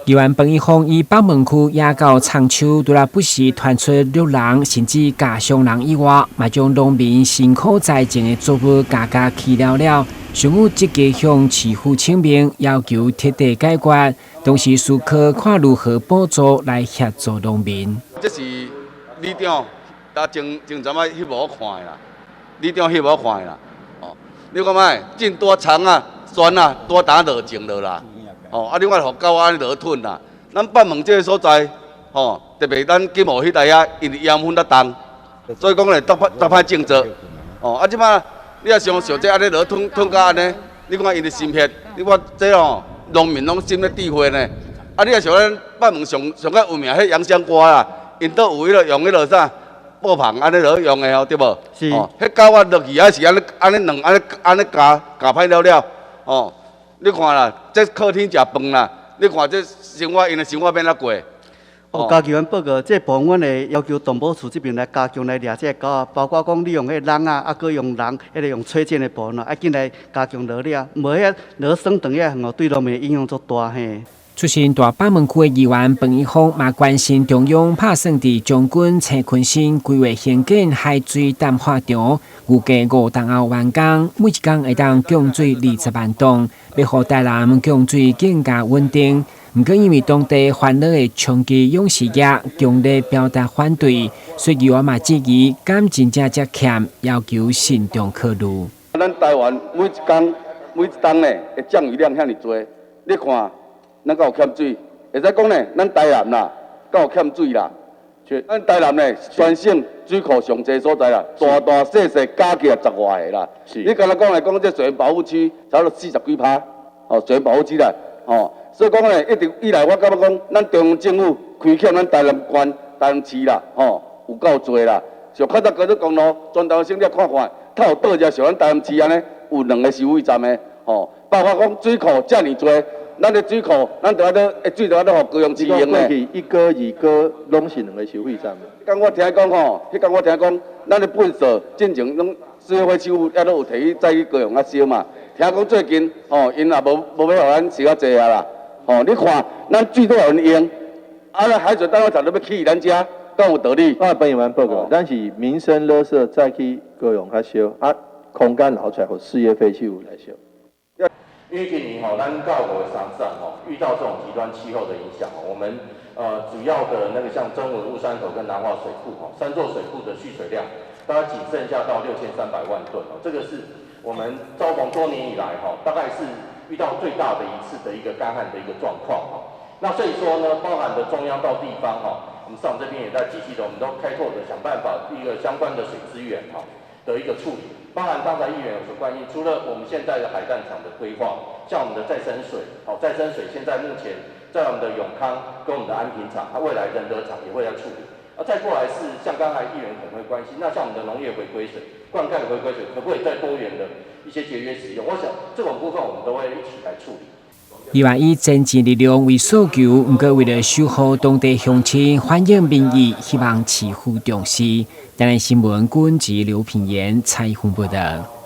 宜湾彭一峰以北门区野狗长秋，除了不时传出虐人甚至假伤人以外，嘛将农民辛苦栽种的作物加去了，上午积极向市府请命，要求彻底解决，同时思考看如何补助来协助农民。这是里长，前阵仔翕无看的啦，里长翕无看的啦。哦，你看卖种多长啊、酸啊，多打落种落啦。哦，另外互狗安尼落吞啦。咱北门这个所在，哦，特别咱金湖迄带啊，因为盐分较重，所以讲咧，得歹种植。哦，即摆你也想这安尼落吞到安尼，你看因的心血，你看这哦，农民拢心咧智慧呢。你也想咱北门上较有名迄洋香瓜啦，因都有用迄落啥爆棚安尼落用的哦，对无？是。哦，迄狗啊落去还是安尼两安尼夹歹了，哦。你看啦，这靠天食饭啦。你看这生活，因的生活变哪过？嘉义县报告，这部分阮会要求动保处这边来加强来抓这狗啊，包括讲利用迄人啊，搁用人，迄个用吹箭的部分啊，紧来加强落了，无遐落升长遐吼，对农民影响足大嘿。出身大北门区的议员彭一峰嘛关心中央拍算伫将军陈坤新规划兴建海水淡化厂，预计5档后完工，每一工会当供水20万吨，要互台南供水更加稳定。不过因为当地烦恼的长期用水业强烈表达反对，所以议员嘛质疑敢真正遮欠，要求慎重考虑。咱台湾每一档呢，会降雨量遐尼多，你看。咱敢有欠水？会使讲呢，咱台南啦，敢有欠水啦？咱台南呢，全省水库上济所在啦，大细加起来10外个啦。你敢若讲来讲，这水源保护区差不多40几%，哦，水源保护区啦，哦，所以讲呢，一直以来我感觉讲，咱中央政府亏欠咱台南县、台南市啦，哦，有够多啦。像较早高速公路，全台省你看看，它有倒只像咱台南市安尼，有2个收费站的，哦，包括讲水库遮尼多。咱的水库，咱就水就互高雄市用的。一哥、二哥拢是2个收费站。刚我听讲吼，迄刚我听讲，咱的粪扫进前拢水费收也都有摕去再去高雄收嘛。听讲最近吼，因也无要互咱收较济啊啦。吼，你看咱水都有人用，咱海水淡化厂都要起咱遮，敢有道理？朋友们报告，咱是民生垃圾再去高雄收，空间留出来互事业废弃物来收。因为今年咱到5月30号遇到这种极端气候的影响，我们主要的那个像曾文、雾山头跟南华水库3座水库的蓄水量，大概仅剩下到6300万吨这个是我们遭逢多年以来大概是遇到最大的一次的一个干旱的一个状况那所以说呢，包含的中央到地方我们市长这边也在积极的，我们都开拓的想办法一个相关的水资源的一个处理。包含刚才议员有所关心，除了我们现在的海淡厂的规划，像我们的再生水，再生水现在目前在我们的永康跟我们的安平厂，它未来仁德厂也会来处理。再过来是像刚才议员可能会关心，那像我们的农业回归水、灌溉回归水，可不可以再多元的一些节约使用？我想这种部分我们都会一起来处理。议员以真正力量为诉求，不过为了守护当地乡亲，反映民意，希望市府重视。台南新闻，军职刘品言采访报道。